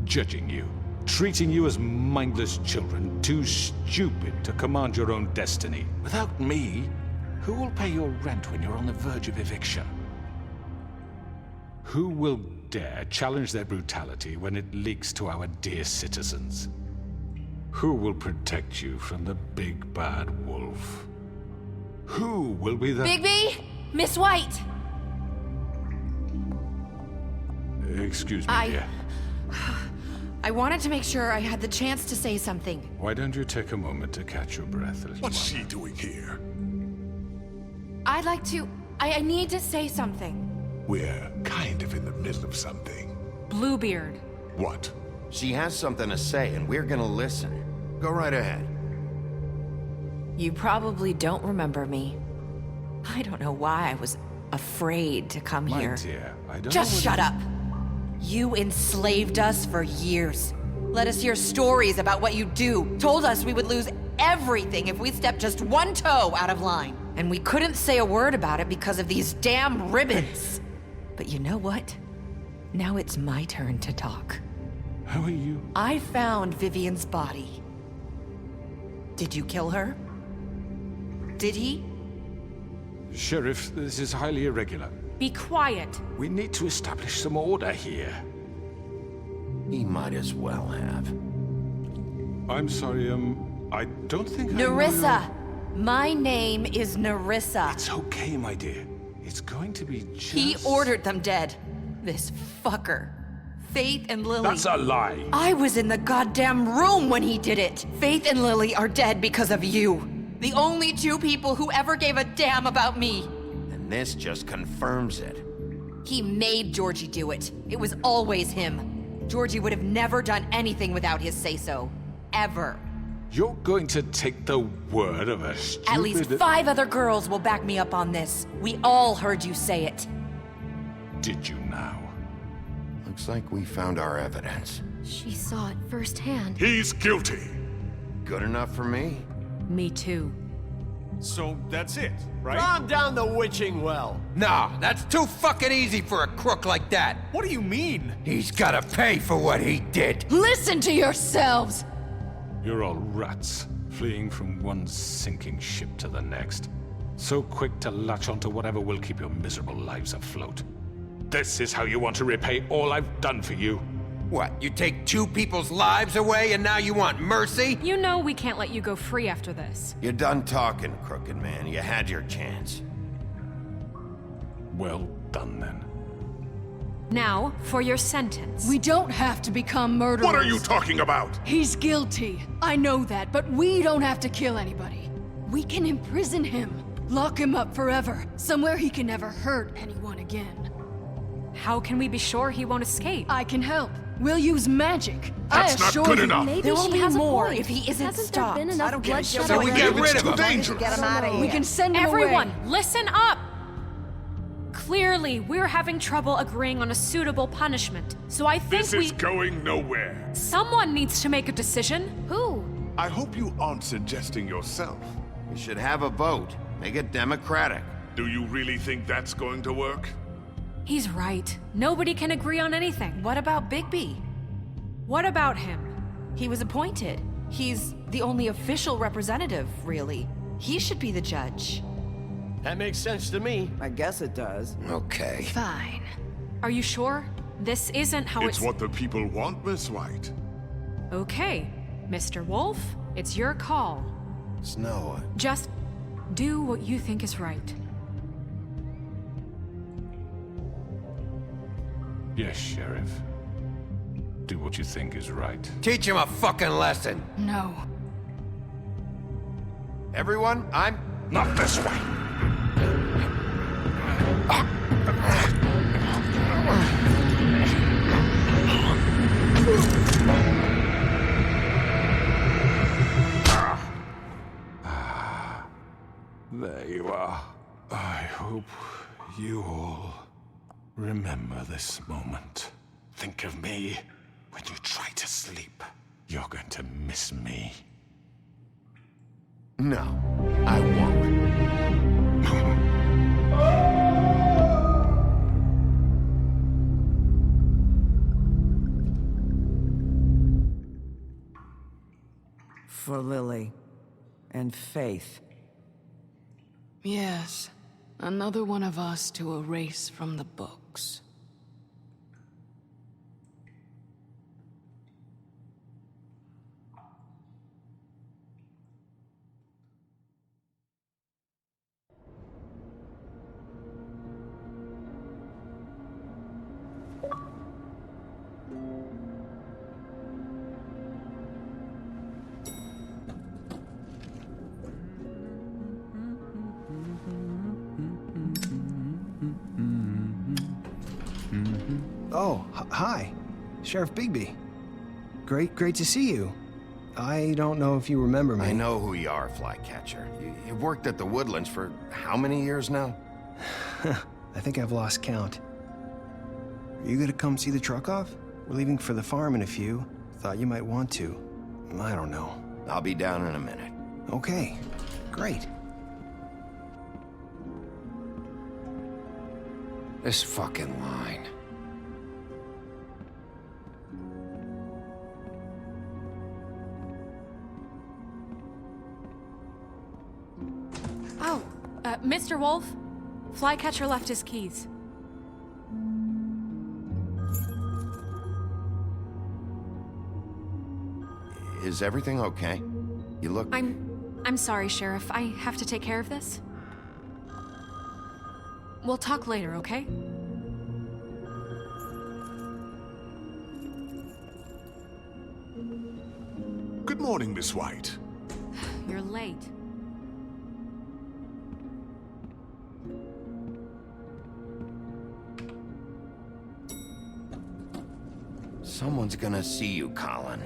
S8: judging you, treating you as mindless children, too stupid to command your own destiny? Without me, who will pay your rent when you're on the verge of eviction? Who will dare challenge their brutality when it leaks to our dear citizens? Who will protect you from the big bad wolf? Who will be the...
S15: Bigby! Miss White!
S8: Excuse me, dear.
S17: I wanted to make sure I had the chance to say something.
S8: Why don't you take a moment to catch your breath a little
S10: What's
S8: while?
S10: she doing here?
S17: I'd like to... I need to say something.
S10: We're kind of in the middle of something.
S5: Bluebeard.
S10: What?
S2: She has something to say, and we're gonna listen. Go right ahead.
S17: You probably don't remember me. I don't know why I was afraid to come
S8: My
S17: here.
S8: dear, I don't
S17: Just
S8: know
S17: shut up! You enslaved us for years. Let us hear stories about what you do. Told us we would lose everything if we stepped just one toe out of line. And we couldn't say a word about it because of these damn ribbons. But you know what? Now it's my turn to talk.
S8: How are you?
S17: I found Vivian's body. Did you kill her? Did he?
S8: Sheriff, this is highly irregular.
S5: Be quiet.
S8: We need to establish some order here.
S2: He might as well have.
S8: I'm sorry, I don't think I know
S17: Nerissa! My name is Nerissa.
S8: It's okay, my dear. It's going to be just...
S17: He ordered them dead. This fucker. Faith and Lily.
S8: That's a lie.
S17: I was in the goddamn room when he did it. Faith and Lily are dead because of you. The only 2 people who ever gave a damn about me.
S2: And this just confirms it.
S17: He made Georgie do it. It was always him. Georgie would have never done anything without his say-so. Ever.
S8: You're going to take the word of a stupid...
S17: At least 5 other girls will back me up on this. We all heard you say it.
S8: Did you now?
S2: Looks like we found our evidence.
S15: She saw it firsthand.
S10: He's guilty.
S2: Good enough for me?
S5: Me too.
S14: So that's it, right?
S18: Calm down the witching well.
S16: Nah, that's too fucking easy for a crook like that.
S14: What do you mean?
S16: He's gotta pay for what he did.
S1: Listen to yourselves!
S8: You're all rats, fleeing from one sinking ship to the next. So quick to latch onto whatever will keep your miserable lives afloat. This is how you want to repay all I've done for you.
S16: What, you take 2 people's lives away and now you want mercy?
S5: You know we can't let you go free after this.
S2: You're done talking, crooked man. You had your chance.
S8: Well done, then.
S5: Now, for your sentence.
S1: We don't have to become murderers.
S10: What are you talking about?
S1: He's guilty. I know that, but we don't have to kill anybody. We can imprison him. Lock him up forever. Somewhere he can never hurt anyone again.
S5: How can we be sure he won't escape?
S1: I can help. We'll use magic.
S10: That's not good enough.
S15: Maybe
S17: There will
S15: she
S17: be
S15: has
S17: more
S15: a point.
S17: if he isn't
S15: Hasn't
S17: stopped.
S15: there been enough bloodshed?
S16: So we get rid of him.
S10: Dangerous.
S17: Get him out of here.
S1: We can send him
S5: Everyone,
S1: away.
S5: listen up! Clearly, we're having trouble agreeing on a suitable punishment, so I think
S10: This is going nowhere.
S5: Someone needs to make a decision.
S15: Who?
S10: I hope you aren't suggesting yourself.
S2: We should have a vote. Make it democratic.
S10: Do you really think that's going to work?
S5: He's right. Nobody can agree on anything.
S17: What about Bigby?
S5: What about him?
S17: He was appointed. He's the only official representative, really. He should be the judge.
S18: That makes sense to me.
S4: I guess it does.
S2: Okay.
S1: Fine.
S5: Are you sure? This isn't how
S10: It's what the people want, Miss White.
S5: Okay, Mr. Wolf, it's your call.
S2: Snow.
S5: Just do what you think is right.
S8: Yes, Sheriff. Do what you think is right.
S16: Teach him a fucking lesson.
S1: No.
S2: Everyone, I'm...
S10: Not this way.
S8: There you are. I hope you all remember this moment. Think of me when you try to sleep. You're going to miss me.
S2: No, I won't.
S4: For Lily and Faith.
S1: Yes, another one of us to erase from the books.
S19: Oh, hi. Sheriff Bigby. Great to see you. I don't know if you remember me.
S2: I know who you are, Flycatcher. You've worked at the Woodlands for how many years now?
S19: I think I've lost count. Are you gonna come see the truck off? We're leaving for the farm in a few. Thought you might want to. I don't know.
S2: I'll be down in a minute.
S19: Okay, great.
S16: This fucking line.
S5: Oh, Mr. Wolf, Flycatcher left his keys.
S2: Is everything okay? You look...
S5: I'm sorry, Sheriff. I have to take care of this. We'll talk later, okay?
S10: Good morning, Miss White.
S5: You're late.
S2: Someone's gonna see you, Colin.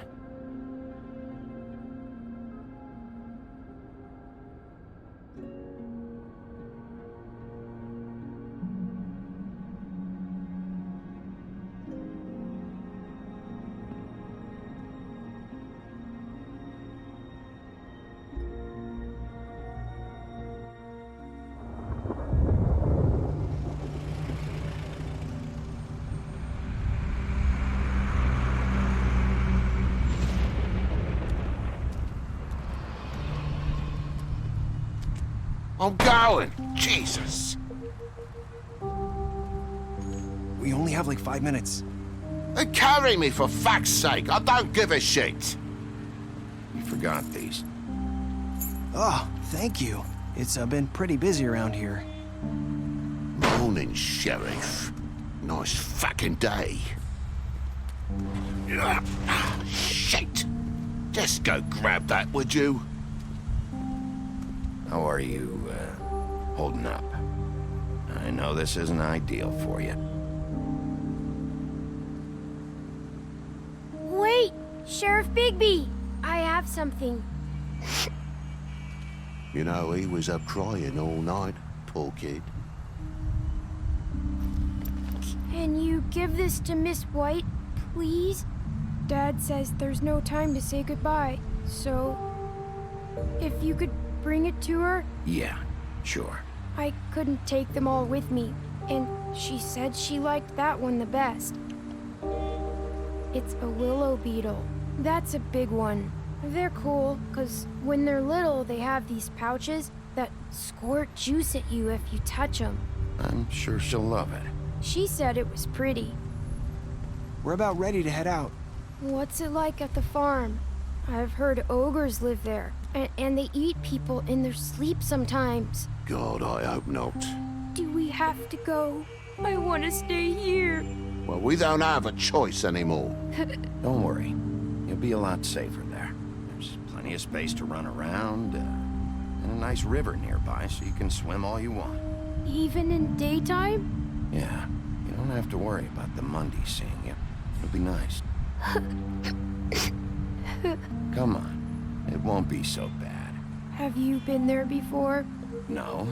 S16: I'm going! Jesus!
S19: We only have like 5 minutes.
S16: Carry me, for fuck's sake! I don't give a shit!
S2: You forgot these.
S19: Oh, thank you. It's been pretty busy around here.
S16: Morning, Sheriff. Nice fucking day. Shit! Just go grab that, would you?
S2: How are you, holding up? I know this isn't ideal for you.
S15: Wait! Sheriff Bigby! I have something.
S20: You know, he was up crying all night, poor kid.
S15: Can you give this to Miss White, please? Dad says there's no time to say goodbye, so... if you could bring it to her?
S2: Yeah, sure.
S15: I couldn't take them all with me, and she said she liked that one the best. It's a willow beetle. That's a big one. They're cool, 'cause when they're little, they have these pouches that squirt juice at you if you touch them.
S2: I'm sure she'll love it.
S15: She said it was pretty.
S19: We're about ready to head out.
S15: What's it like at the farm? I've heard ogres live there, and they eat people in their sleep sometimes.
S20: God, I hope not.
S15: Do we have to go? I want to stay here.
S20: Well, we don't have a choice anymore.
S2: Don't worry. You'll be a lot safer there. There's plenty of space to run around, and a nice river nearby so you can swim all you want.
S15: Even in daytime?
S2: Yeah, you don't have to worry about the Mundies seeing you. It'll be nice. Come on. It won't be so bad.
S15: Have you been there before?
S2: No.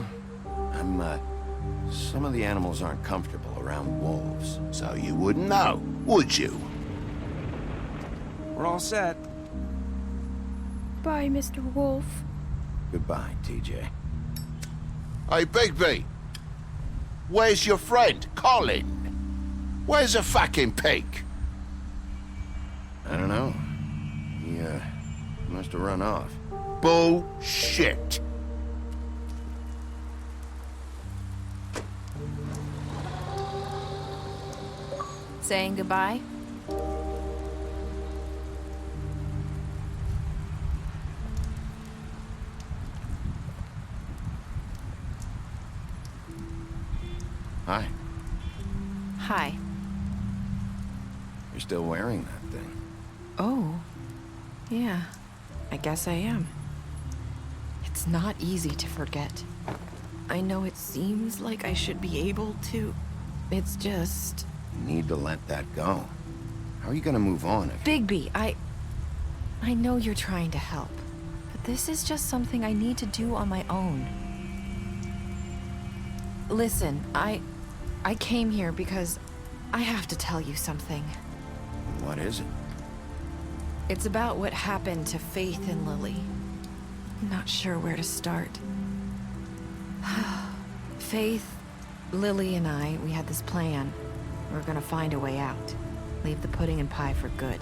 S2: Some of the animals aren't comfortable around wolves.
S20: So you wouldn't know, would you?
S19: We're all set.
S15: Bye, Mr. Wolf.
S2: Goodbye, TJ.
S20: Hey, Bigby. Where's your friend, Colin? Where's the fucking pig?
S2: I don't know. He, must have run off.
S20: Bullshit.
S17: Saying goodbye?
S2: Hi.
S17: Hi.
S2: You're still wearing that thing.
S3: Oh. Yeah. I guess I am.
S5: It's not easy to forget.
S3: I know it seems like I should be able to. It's just...
S2: You need to let that go. How are you gonna move on if...
S5: Bigby, I know you're trying to help, but this is just something I need to do on my own. Listen, I came here because I have to tell you something.
S2: What is it?
S5: It's about what happened to Faith and Lily. I'm not sure where to start. Faith, Lily, and I, we had this plan. We were gonna find a way out. Leave the pudding and pie for good.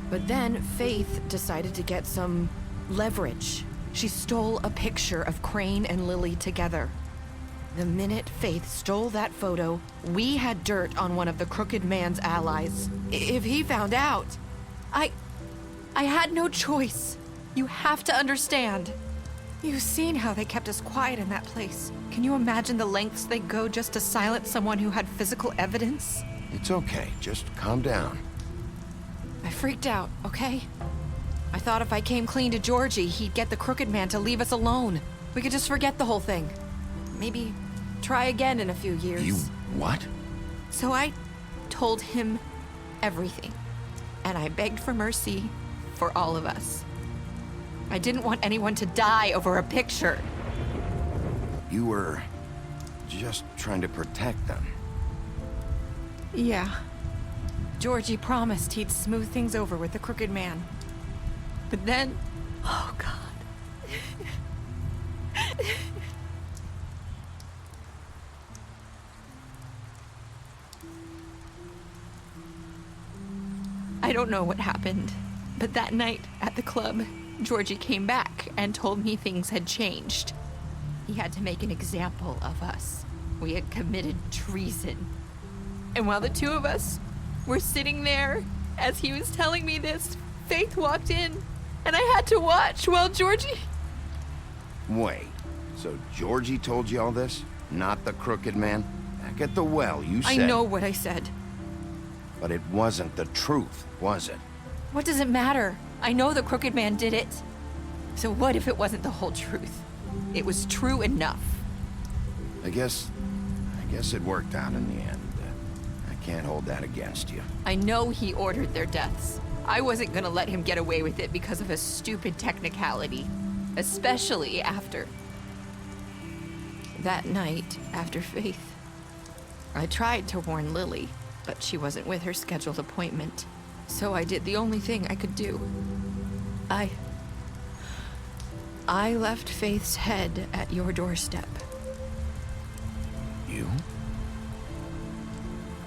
S5: But then Faith decided to get some leverage. She stole a picture of Crane and Lily together. The minute Faith stole that photo, we had dirt on one of the Crooked Man's allies. If he found out, I had no choice. You have to understand. You've seen how they kept us quiet in that place. Can you imagine the lengths they go just to silence someone who had physical evidence?
S2: It's okay. Just calm down.
S5: I freaked out, okay? I thought if I came clean to Georgie, he'd get the Crooked Man to leave us alone. We could just forget the whole thing. Maybe try again in a few years.
S2: You what?
S5: So I told him everything. And I begged for mercy for all of us. I didn't want anyone to die over a picture.
S2: You were just trying to protect them.
S5: Yeah. Georgie promised he'd smooth things over with the Crooked Man. But then... Oh, God. I don't know what happened, but that night at the club, Georgie came back and told me things had changed. He had to make an example of us. We had committed treason. And while the two of us were sitting there, as he was telling me this, Faith walked in, and I had to watch while Georgie...
S2: Wait, so Georgie told you all this? Not the Crooked Man? Back at the well, you said...
S5: I know what I said.
S2: But it wasn't the truth, was it?
S5: What does it matter? I know the Crooked Man did it. So what if it wasn't the whole truth? It was true enough.
S2: I guess it worked out in the end. I can't hold that against you.
S5: I know he ordered their deaths. I wasn't gonna let him get away with it because of a stupid technicality. Especially after... that night, after Faith. I tried to warn Lily, but she wasn't with her scheduled appointment. So I did the only thing I could do. I left Faith's head at your doorstep.
S2: You?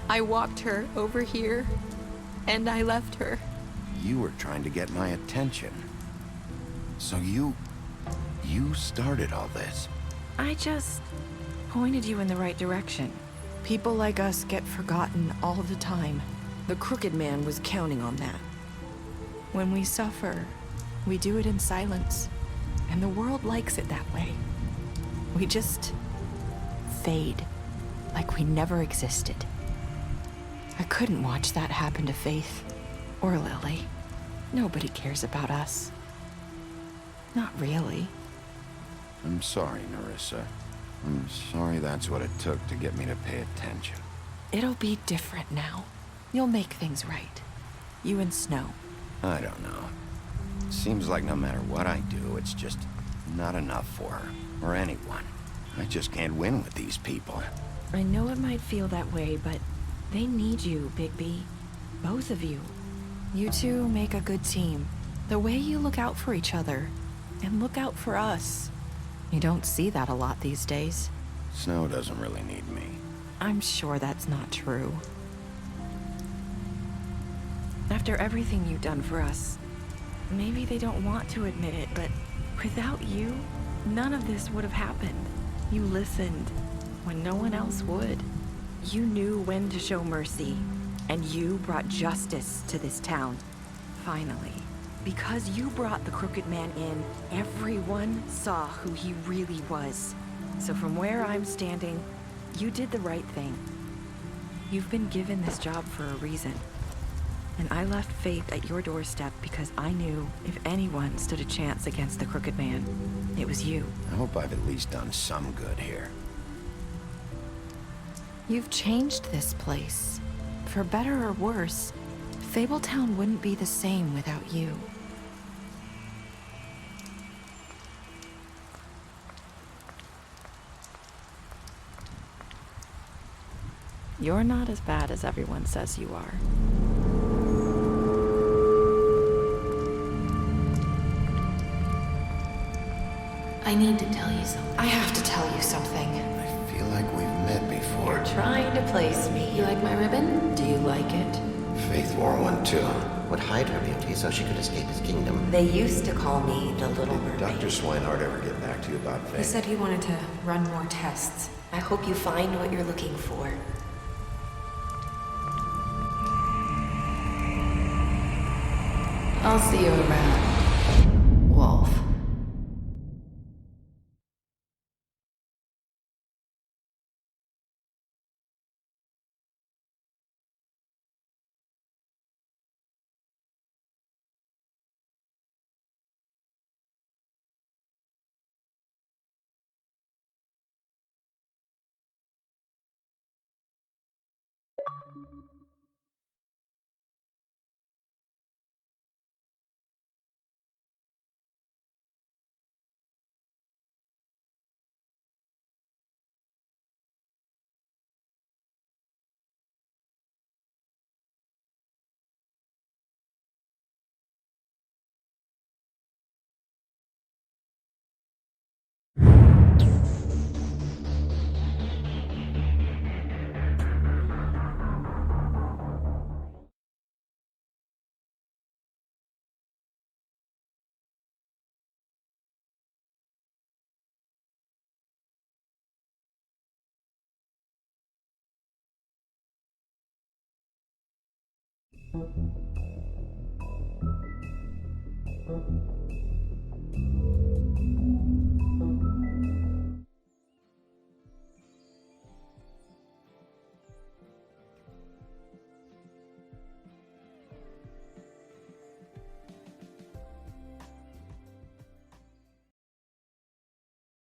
S5: I walked her over here, and I left her.
S2: You were trying to get my attention. So you You started all this.
S3: I just pointed you in the right direction. People like us get forgotten all the time. The Crooked Man was counting on that. When we suffer, we do it in silence, and the world likes it that way. We just fade, like we never existed. I couldn't watch that happen to Faith, or Lily. Nobody cares about us. Not really.
S2: I'm sorry, Nerissa. I'm sorry that's what it took to get me to pay attention.
S3: It'll be different now. You'll make things right. You and Snow.
S2: I don't know. Seems like no matter what I do, it's just not enough for her, or anyone. I just can't win with these people.
S3: I know it might feel that way, but they need you, Bigby. Both of you. You two make a good team. The way you look out for each other, and look out for us. You don't see that a lot these days.
S2: Snow doesn't really need me.
S3: I'm sure that's not true. After everything you've done for us, maybe they don't want to admit it, but without you, none of this would have happened. You listened when no one else would. You knew when to show mercy, and you brought justice to this town. Finally. Because you brought the Crooked Man in, everyone saw who he really was. So from where I'm standing, you did the right thing. You've been given this job for a reason. And I left Faith at your doorstep because I knew if anyone stood a chance against the Crooked Man, it was you.
S2: I hope I've at least done some good here.
S3: You've changed this place. For better or worse, Fabletown wouldn't be the same without you. You're not as bad as everyone says you are.
S21: I need to tell you something.
S3: I have to tell you something.
S2: I feel like we've met before.
S21: You're trying to place me. You like my ribbon? Do you like it?
S2: Faith wore one too.
S22: Would hide her beauty so she could escape his kingdom.
S21: They used to call me the Little Mermaid.
S2: Dr. Swinehart ever get back to you about Faith?
S21: He said he wanted to run more tests. I hope you find what you're looking for. I'll see you around, Wolf.